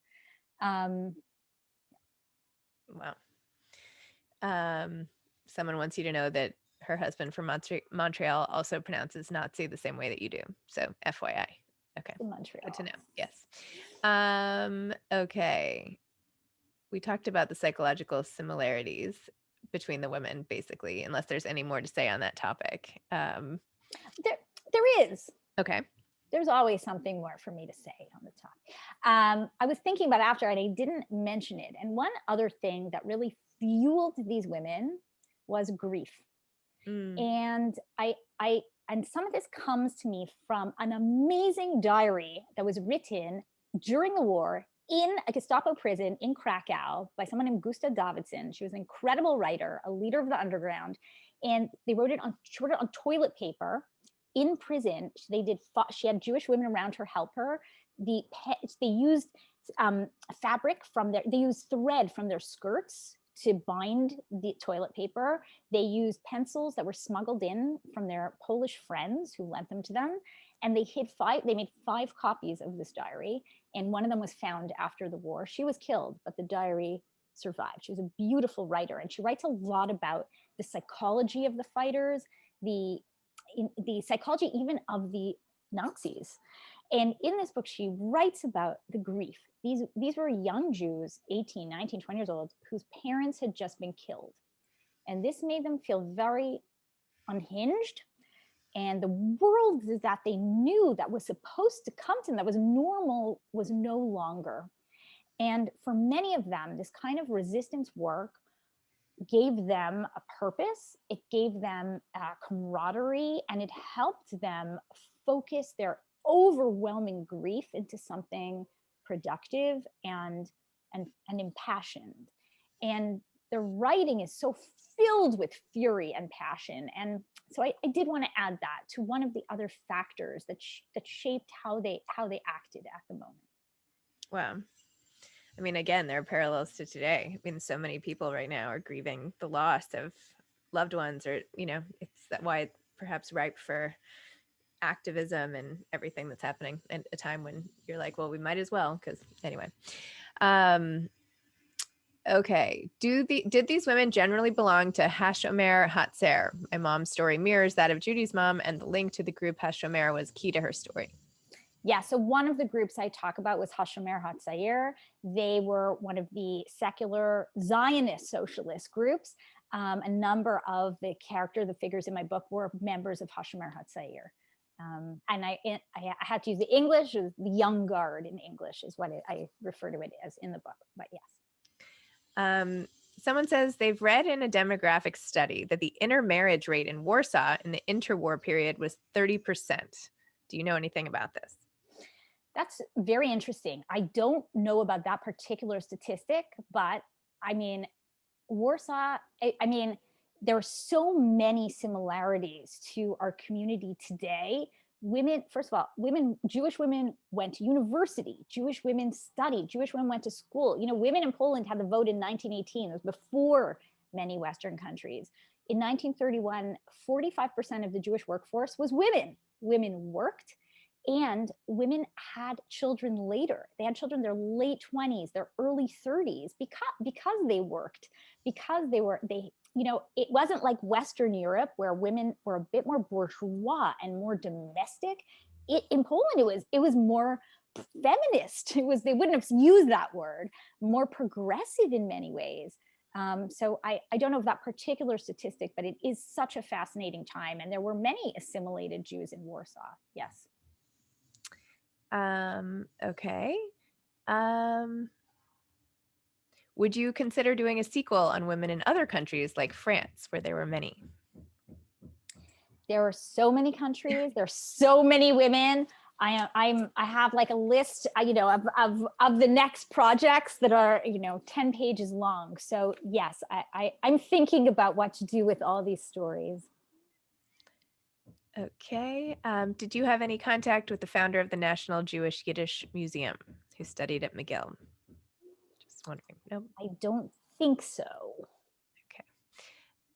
S7: Wow. Someone wants you to know that her husband from Montreal also pronounces Nazi the same way that you do. So FYI. Okay.
S3: Montreal.
S7: Good to know. Yes. Okay. We talked about the psychological similarities between the women, basically, unless there's any more to say on that topic.
S3: There is.
S7: Okay.
S3: There's always something more for me to say on the topic. I was thinking about after, and I didn't mention it. And one other thing that really fueled these women was grief. And and some of this comes to me from an amazing diary that was written during the war in a Gestapo prison in Krakow by someone named Gusta Davidson. She was an incredible writer, a leader of the underground. And she wrote it on toilet paper in prison. She had Jewish women around her help her. They used they used thread from their skirts to bind the toilet paper. They used pencils that were smuggled in from their Polish friends who lent them to them. And they made 5 copies of this diary. And one of them was found after the war. She was killed, but the diary survived. She was a beautiful writer. And she writes a lot about the psychology of the fighters, the psychology even of the Nazis. And in this book, she writes about the grief. These were young Jews, 18, 19, 20 years old, whose parents had just been killed. And this made them feel very unhinged. And the world that they knew that was supposed to come to them, that was normal, was no longer. And for many of them, this kind of resistance work gave them a purpose, it gave them camaraderie, and it helped them focus their overwhelming grief into something productive and impassioned. And the writing is so filled with fury and passion. And so I did want to add that to one of the other factors that shaped how they acted at the moment.
S7: Wow. I mean, again, there are parallels to today. I mean, so many people right now are grieving the loss of loved ones, or, it's why it's perhaps ripe for activism and everything that's happening at a time when you're like, well, we might as well, because anyway. Okay. Did these women generally belong to Hashomer Hatzer? My mom's story mirrors that of Judy's mom, and the link to the group Hashomer was key to her story.
S3: Yeah, so one of the groups I talk about was Hashomer Hatzair. They were one of the secular Zionist socialist groups. A number of the figures in my book were members of Hashomer Hatzair. And I had to use the English, the young guard in English is what I refer to it as in the book, but yes.
S7: Someone says they've read in a demographic study that the intermarriage rate in Warsaw in the interwar period was 30%. Do you know anything about this?
S3: That's very interesting. I don't know about that particular statistic, but I mean, Warsaw, there are so many similarities to our community today. Women, first of all, Jewish women went to university, Jewish women studied, Jewish women went to school. Women in Poland had the vote in 1918. It was before many Western countries. In 1931, 45% of the Jewish workforce was women. Women worked. And women had children later. They had children in their late 20s, their early 30s, because they worked, because it wasn't like Western Europe where women were a bit more bourgeois and more domestic. In Poland, it was more feminist. They wouldn't have used that word, more progressive in many ways. So I don't know that particular statistic, but it is such a fascinating time. And there were many assimilated Jews in Warsaw. Yes.
S7: Okay. Would you consider doing a sequel on women in other countries like France, where there were many?
S3: There are so many countries. There are so many women. I have like a list, of the next projects that are, 10 pages long. So yes, I'm thinking about what to do with all these stories.
S7: Okay. Did you have any contact with the founder of the National Jewish Yiddish Museum who studied at McGill? Just wondering. Nope.
S3: I don't think so.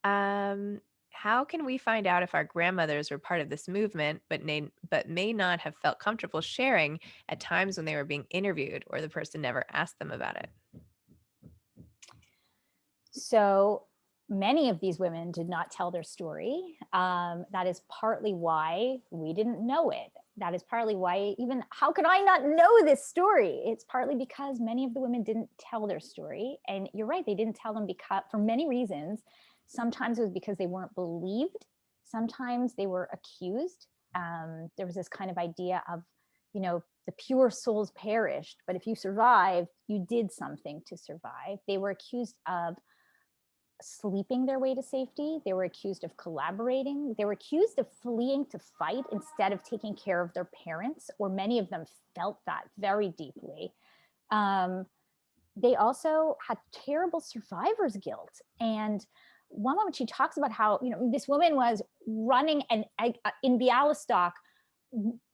S7: Okay. How can we find out if our grandmothers were part of this movement, but may not have felt comfortable sharing at times when they were being interviewed, or the person never asked them about it?
S3: So many of these women did not tell their story. That is partly why we didn't know it. That is partly why how could I not know this story? It's partly because many of the women didn't tell their story. And you're right, they didn't tell them for many reasons. Sometimes it was because they weren't believed. Sometimes they were accused. There was this kind of idea of, the pure souls perished, but if you survived, you did something to survive. They were accused of sleeping their way to safety. They were accused of collaborating. They were accused of fleeing to fight instead of taking care of their parents, or many of them felt that very deeply. They also had terrible survivor's guilt. And one moment she talks about how, this woman was running in Bialystok,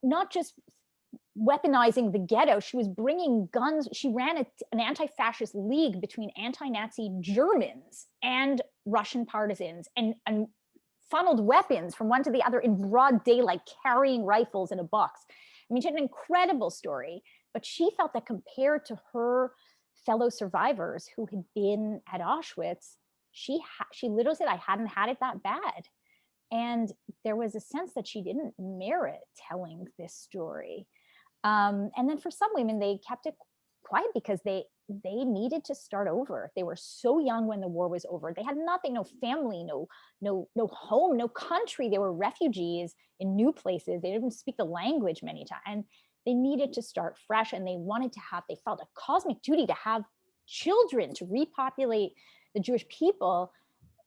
S3: not just weaponizing the ghetto, she was bringing guns. She ran an anti-fascist league between anti-Nazi Germans and Russian partisans, and funneled weapons from one to the other in broad daylight, carrying rifles in a box. I mean, she had an incredible story, but she felt that compared to her fellow survivors who had been at Auschwitz, she literally said, I hadn't had it that bad. And there was a sense that she didn't merit telling this story. And then for some women, they kept it quiet because they needed to start over. They were so young when the war was over. They had nothing, no family, no home, no country. They were refugees in new places. They didn't speak the language many times. And they needed to start fresh, and they felt a cosmic duty to have children, to repopulate the Jewish people.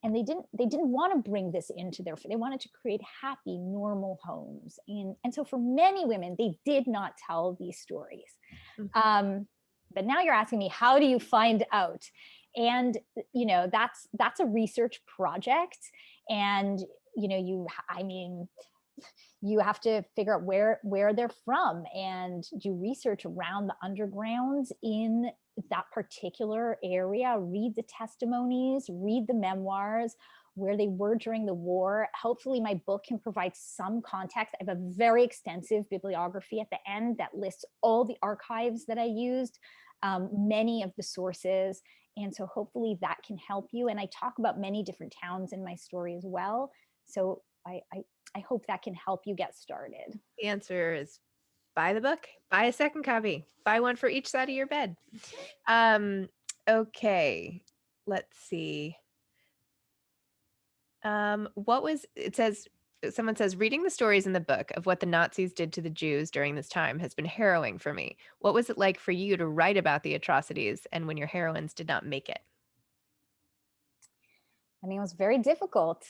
S3: And they didn't want to bring this into they wanted to create happy, normal homes. And so for many women, they did not tell these stories. Mm-hmm. But now you're asking me, how do you find out? And, that's a research project. And, you have to figure out where they're from and do research around the undergrounds in that particular area, read the testimonies, read the memoirs, where they were during the war. Hopefully my book can provide some context. I have a very extensive bibliography at the end that lists all the archives that I used, many of the sources. And so hopefully that can help you. And I talk about many different towns in my story as well. So I hope that can help you get started.
S7: The answer is buy the book, buy a second copy, buy one for each side of your bed. Okay, let's see. Someone says, reading the stories in the book of what the Nazis did to the Jews during this time has been harrowing for me. What was it like for you to write about the atrocities and when your heroines did not make it?
S3: I mean, it was very difficult.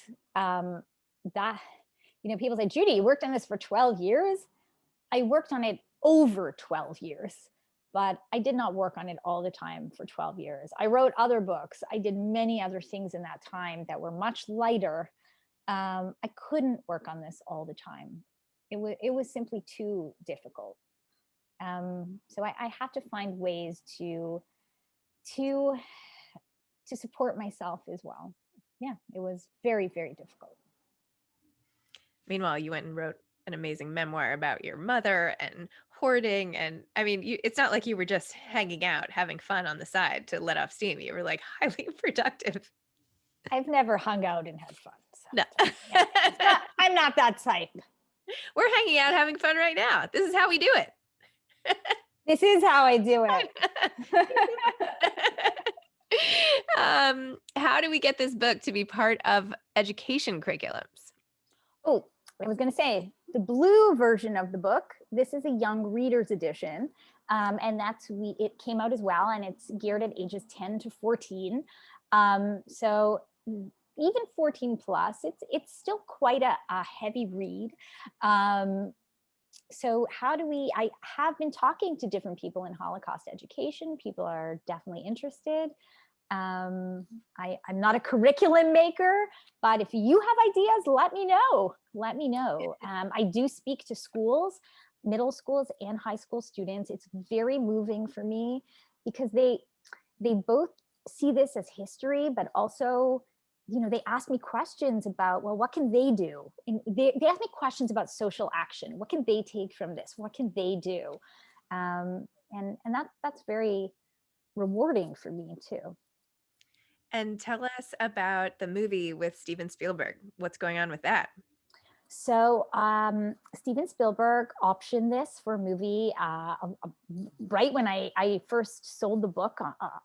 S3: People say, Judy, you worked on this for 12 years. I worked on it over 12 years, but I did not work on it all the time for 12 years. I wrote other books. I did many other things in that time that were much lighter. I couldn't work on this all the time. It was simply too difficult. So I had to find ways to support myself as well. Yeah, it was very, very difficult.
S7: Meanwhile, you went and wrote an amazing memoir about your mother and hoarding. And I mean, it's not like you were just hanging out, having fun on the side to let off steam. You were like highly productive.
S3: I've never hung out and had fun. So
S7: no.
S3: I'm not that type.
S7: We're hanging out having fun right now. This is how we do it.
S3: This is how I do it.
S7: How do we get this book to be part of education curriculums?
S3: Oh, I was going to say the blue version of the book. This is a young readers edition. And it came out as well. And it's geared at ages 10 to 14. So even 14 plus, it's still quite a heavy read. So I have been talking to different people in Holocaust education. People are definitely interested. I'm not a curriculum maker, but if you have ideas, let me know. I do speak to schools, middle schools and high school students. It's very moving for me because they both see this as history, but also, they ask me questions about, well, what can they do? And they ask me questions about social action. What can they take from this? What can they do? And that's very rewarding for me too.
S7: And tell us about the movie with Steven Spielberg. What's going on with that?
S3: So Steven Spielberg optioned this for a movie right when I first sold the book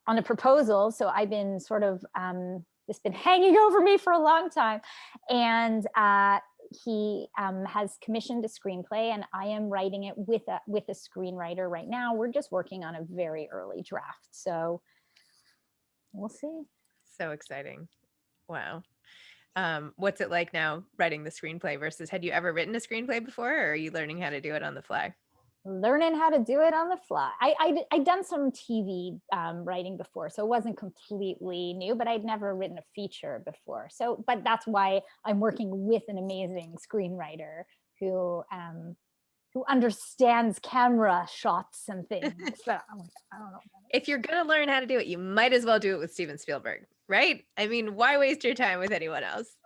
S3: on a proposal. So I've been sort of, it's been hanging over me for a long time. And he has commissioned a screenplay, and I am writing it with a screenwriter right now. We're just working on a very early draft. So we'll see.
S7: So exciting. Wow. What's it like now writing the screenplay versus had you ever written a screenplay before, or are you learning how to do it on the fly?
S3: Learning how to do it on the fly. I'd done some TV writing before, so it wasn't completely new, but I'd never written a feature before. So, but that's why I'm working with an amazing screenwriter who understands camera shots and things. So I'm like, I don't know.
S7: If you're going to learn how to do it, you might as well do it with Steven Spielberg, right? I mean, why waste your time with anyone else?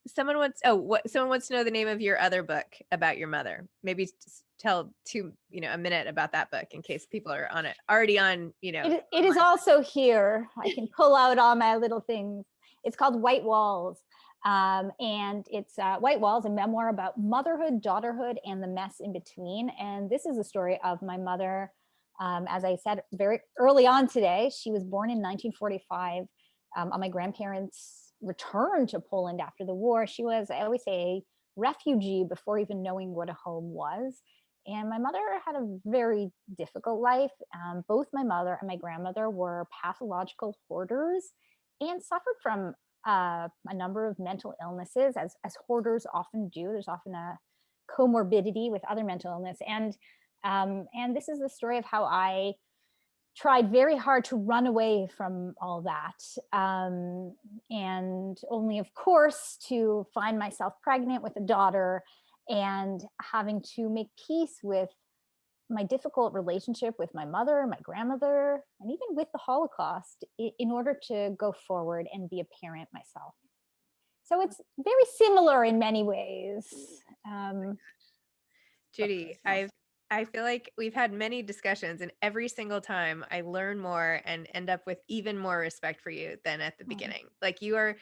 S7: Someone wants to know the name of your other book about your mother. Maybe tell a minute about that book in case people are already on.
S3: It is also here. I can pull out all my little things. It's called White Walls. And it's White Walls, a memoir about motherhood, daughterhood, and the mess in between. And this is a story of my mother. As I said very early on today, she was born in 1945 on my grandparents' return to Poland after the war. She was, I always say, a refugee before even knowing what a home was. And my mother had a very difficult life. Both my mother and my grandmother were pathological hoarders and suffered from a number of mental illnesses, as hoarders often do. There's often a comorbidity with other mental illness. And this is the story of how I tried very hard to run away from all that. And only, of course, to find myself pregnant with a daughter and having to make peace with my difficult relationship with my mother, my grandmother, and even with the Holocaust in order to go forward and be a parent myself. So it's very similar in many ways.
S7: Judy, I feel like we've had many discussions, and every single time I learn more and end up with even more respect for you than at the beginning. Like, you are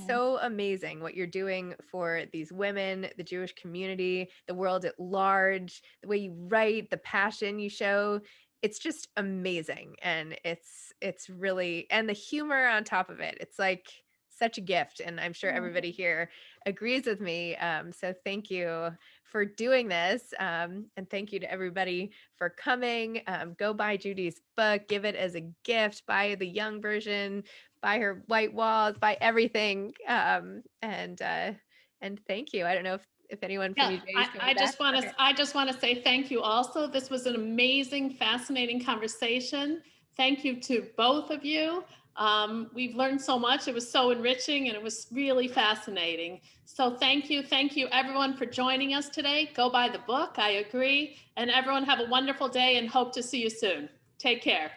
S7: so amazing what you're doing for these women, the Jewish community, the world at large, the way you write, the passion you show. It's just amazing. And it's really, and the humor on top of it. It's like such a gift. And I'm sure everybody here agrees with me. So thank you for doing this. And thank you to everybody for coming. Go buy Judy's book, give it as a gift, buy the young version, buy her White Walls, buy everything. And thank you. I don't know if anyone from UJA is coming back.
S1: I just want to say thank you also. This was an amazing, fascinating conversation. Thank you to both of you. We've learned so much. It was so enriching and it was really fascinating. So thank you everyone for joining us today. Go buy the book, I agree. And everyone have a wonderful day and hope to see you soon. Take care.